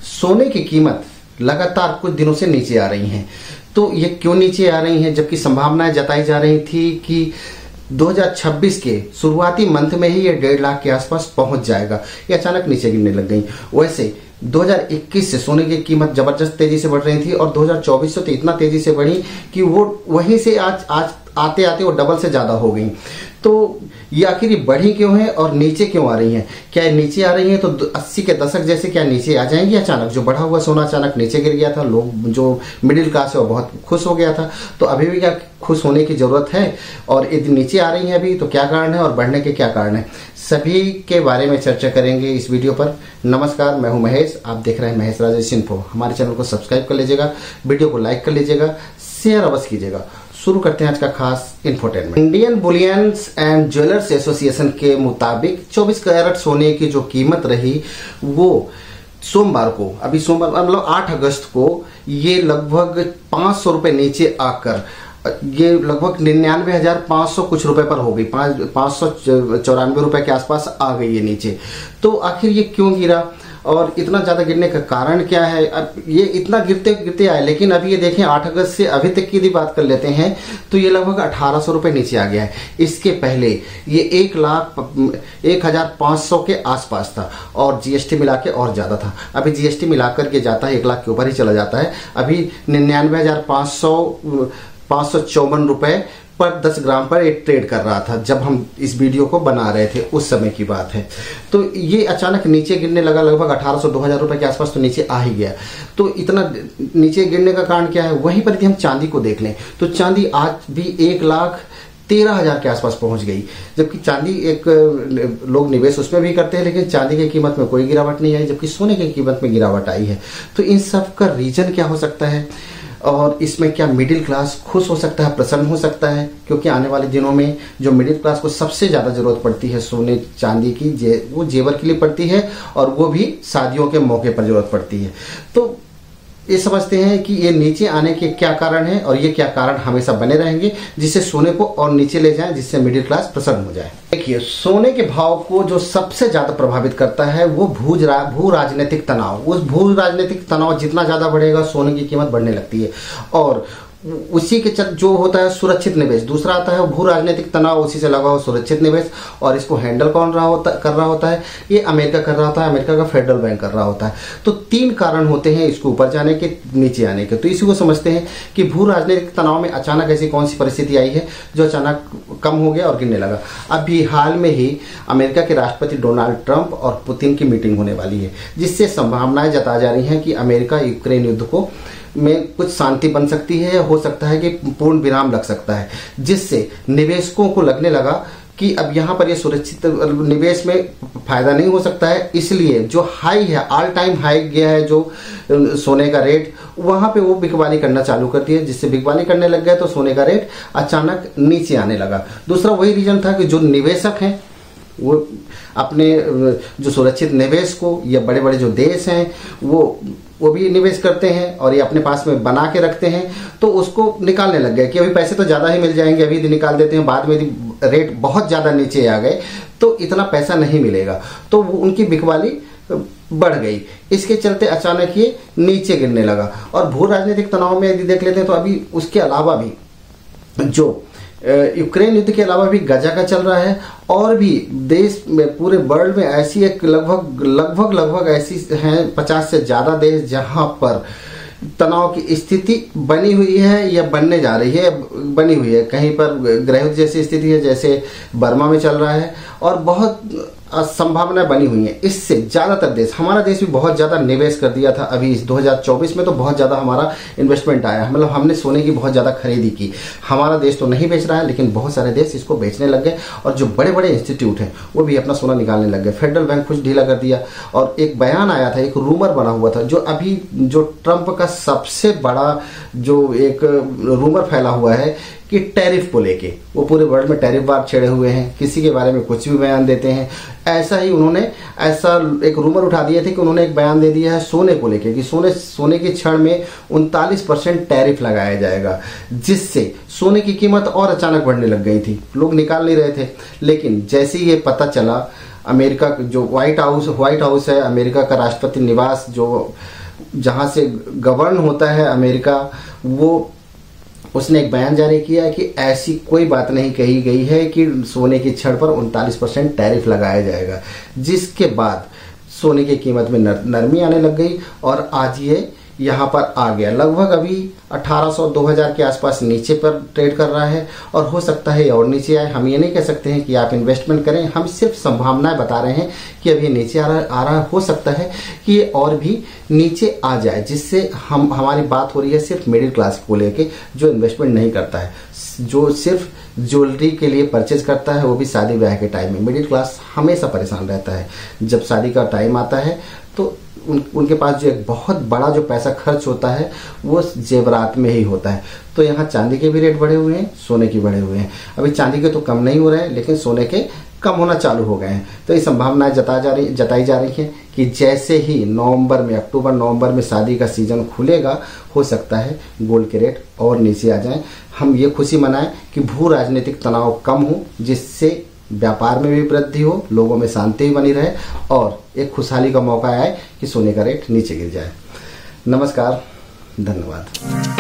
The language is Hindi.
सोने की कीमत लगातार कुछ दिनों से नीचे आ रही हैं। तो ये क्यों नीचे आ रही हैं, जबकि संभावनाएं जताई जा रही थी कि 2026 के शुरुआती मंथ में ही ये 1.5 लाख के आसपास पहुंच जाएगा, ये अचानक नीचे गिरने लग गई। वैसे 2021 से सोने की कीमत जबरदस्त तेजी से बढ़ रही थी और 2024 से तो इतना तेजी से बढ़ी कि वो वहीं से आज आते आते वो डबल से ज्यादा हो गई। तो ये आखिर ये बढ़ी क्यों है और नीचे क्यों आ रही हैं? क्या ये नीचे आ रही हैं तो 80 के दशक जैसे क्या नीचे आ जाएंगी अचानक? जो बढ़ा हुआ सोना अचानक नीचे गिर गया था, लोग जो मिडिल क्लास है वो बहुत खुश हो गया था। तो अभी भी क्या खुश होने की जरूरत है? और यदि नीचे आ रही है अभी तो क्या कारण है और बढ़ने के क्या कारण है, सभी के बारे में चर्चा करेंगे इस वीडियो पर। नमस्कार, मैं हूं महेश, आप देख रहे हैं महेश राजेश इन्फो। हमारे चैनल को सब्सक्राइब कर लीजिएगा, वीडियो को लाइक कर लीजिएगा, शेयर अवश्य कीजिएगा। शुरू करते हैं आज का खास infotainment. Indian bullions and jewellers association के मुताबिक 24 कैरेट सोने की जो कीमत रही वो सोमवार को, अभी सोमवार मतलब 8 अगस्त को, ये लगभग 500 रुपए नीचे आकर ये लगभग 99,500 कुछ रुपए पर हो गई, 594 रुपए के आसपास आ गई ये नीचे। तो आखिर ये क्यों गिरा और इतना ज्यादा गिरने का कारण क्या है? अब ये इतना गिरते गिरते आए, लेकिन अभी ये देखें 8 अगस्त से अभी तक की बात कर लेते हैं तो ये लगभग 1800 रुपए नीचे आ गया है। इसके पहले ये 1,0500 के आसपास था और जीएसटी मिला के और ज्यादा था। अभी जीएसटी मिलाकर के जाता है 1 लाख के ऊपर ही चला जाता है। अभी 99,554 रुपए पर 10 ग्राम पर एक ट्रेड कर रहा था जब हम इस वीडियो को बना रहे थे, उस समय की बात है। तो ये अचानक नीचे गिरने लगा, लगभग 1800-2000 रुपए के आसपास तो नीचे आ ही गया। तो इतना नीचे गिरने का कारण क्या है? वहीं पर यदि हम चांदी को देख लें तो चांदी आज भी 1,13,000 के आसपास पहुंच गई, जबकि चांदी एक लोग निवेश उसमें भी करते हैं, लेकिन चांदी की कीमत में कोई गिरावट नहीं आई, जबकि सोने की कीमत में गिरावट आई है। तो इन सब का रीजन क्या हो सकता है और इसमें क्या मिडिल क्लास खुश हो सकता है, प्रसन्न हो सकता है? क्योंकि आने वाले दिनों में जो मिडिल क्लास को सबसे ज्यादा जरूरत पड़ती है सोने चांदी की, वो जेवर के लिए पड़ती है और वो भी शादियों के मौके पर जरूरत पड़ती है। तो ये समझते हैं कि ये नीचे आने के क्या कारण है और ये क्या कारण हमेशा बने रहेंगे जिससे सोने को और नीचे ले जाएं, जिससे मिडिल क्लास प्रसन्न हो जाए। देखिए, सोने के भाव को जो सबसे ज्यादा प्रभावित करता है वो भू राजनीतिक तनाव। उस भू राजनीतिक तनाव जितना ज्यादा बढ़ेगा सोने की कीमत बढ़ने लगती है और उसी के जो होता है सुरक्षित निवेश, दूसरा आता है भू राजनीतिक तनाव, उसी से लगा हो सुरक्षित निवेश। और इसको हैंडल कौन कर रहा होता है? ये अमेरिका कर रहा होता है, अमेरिका का फेडरल बैंक कर रहा होता है। तो 3 कारण होते हैं इसको ऊपर जाने के, नीचे आने के। तो इसी को समझते हैं कि भू राजनीतिक तनाव में अचानक ऐसी कौन सी परिस्थिति आई है जो अचानक कम हो गया और गिरने लगा। अभी हाल में ही अमेरिका के राष्ट्रपति डोनाल्ड ट्रंप और पुतिन की मीटिंग होने वाली है, जिससे संभावनाएं जताई जा रही हैं कि अमेरिका यूक्रेन युद्ध को में कुछ शांति बन सकती है, हो सकता है कि पूर्ण विराम लग सकता है, जिससे निवेशकों को लगने लगा कि अब यहाँ पर ये सुरक्षित निवेश में फायदा नहीं हो सकता है। इसलिए जो हाई है, ऑल टाइम हाई गया है जो सोने का रेट, वहां पे वो बिकवाली करना चालू करती है, जिससे बिकवाली करने लग गए तो सोने का रेट अचानक नीचे आने लगा। दूसरा वही रीजन था कि जो निवेशक हैं वो अपने जो सुरक्षित निवेश को, या बड़े बड़े जो देश हैं वो भी निवेश करते हैं और ये अपने पास में बना के रखते हैं, तो उसको निकालने लग गए कि अभी पैसे तो ज्यादा ही मिल जाएंगे, अभी निकाल देते हैं, बाद में यदि रेट बहुत ज्यादा नीचे आ गए तो इतना पैसा नहीं मिलेगा, तो उनकी बिकवाली बढ़ गई। इसके चलते अचानक ये नीचे गिरने लगा। और भू राजनीतिक तनाव में यदि देख लेते हैं तो अभी उसके अलावा भी जो यूक्रेन युद्ध के अलावा भी गाजा का चल रहा है और भी देश में, पूरे वर्ल्ड में ऐसी एक लगभग ऐसी हैं 50 से ज्यादा देश जहां पर तनाव की स्थिति बनी हुई है या बनने जा रही है, बनी हुई है। कहीं पर गृह जैसी स्थिति है जैसे बर्मा में चल रहा है और बहुत संभावना बनी हुई है। इससे ज्यादातर देश, हमारा देश भी बहुत ज्यादा निवेश कर दिया था अभी इस 2024 में, तो बहुत ज्यादा हमारा इन्वेस्टमेंट आया, मतलब हमने सोने की बहुत ज्यादा खरीदी की। हमारा देश तो नहीं बेच रहा है, लेकिन बहुत सारे देश इसको बेचने लग गए और जो बड़े बड़े इंस्टीट्यूट हैं वो भी अपना सोना निकालने लग गए। फेडरल बैंक कुछ ढीला कर दिया और एक बयान आया था, एक रूमर बना हुआ था, जो अभी जो ट्रंप का सबसे बड़ा जो एक रूमर फैला हुआ है कि टैरिफ को लेके वो पूरे वर्ल्ड में टैरिफ वार छेड़े हुए हैं, किसी के बारे में कुछ भी बयान देते हैं। ऐसा ही उन्होंने ऐसा एक रूमर उठा दिए थे कि उन्होंने एक बयान दे दिया है सोने को लेके कि सोने की छड़ में 39% टैरिफ लगाया जाएगा, जिससे सोने की कीमत और अचानक बढ़ने लग गई थी। लोग निकाल नहीं रहे थे, लेकिन जैसे ही ये पता चला अमेरिका जो व्हाइट हाउस है, अमेरिका का राष्ट्रपति निवास जो जहां से गवर्न होता है अमेरिका, वो उसने एक बयान जारी किया है कि ऐसी कोई बात नहीं कही गई है कि सोने की छड़ पर 39% टैरिफ लगाया जाएगा, जिसके बाद सोने की कीमत में नरमी आने लग गई और आज ये यहाँ पर आ गया। लगभग अभी 1800-2000 के आसपास नीचे पर ट्रेड कर रहा है और हो सकता है और नीचे आए। हम ये नहीं कह सकते हैं कि आप इन्वेस्टमेंट करें, हम सिर्फ संभावनाएं बता रहे हैं कि अभी नीचे आ रहा हो सकता है कि ये और भी नीचे आ जाए, जिससे हमारी बात हो रही है सिर्फ मिडिल क्लास को लेके, जो इन्वेस्टमेंट नहीं करता है, जो सिर्फ ज्वेलरी के लिए परचेज करता है, वो भी शादी ब्याह के टाइम में। मिडिल क्लास हमेशा परेशान रहता है। जब शादी का टाइम आता है तो उनके पास जो एक बहुत बड़ा जो पैसा खर्च होता है वो जेवरात में ही होता है। तो यहाँ चांदी के भी रेट बढ़े हुए हैं, सोने के बढ़े हुए हैं। अभी चांदी के तो कम नहीं हो रहे हैं, लेकिन सोने के कम होना चालू हो गए हैं। तो ये संभावनाएं जताई जा रही हैं कि जैसे ही अक्टूबर नवंबर में शादी का सीजन खुलेगा, हो सकता है गोल्ड के रेट और नीचे आ जाएं। हम ये खुशी मनाएं कि भू राजनीतिक तनाव कम हो, जिससे व्यापार में भी वृद्धि हो, लोगों में शांति बनी रहे और एक खुशहाली का मौका आए कि सोने का रेट नीचे गिर जाए। नमस्कार, धन्यवाद।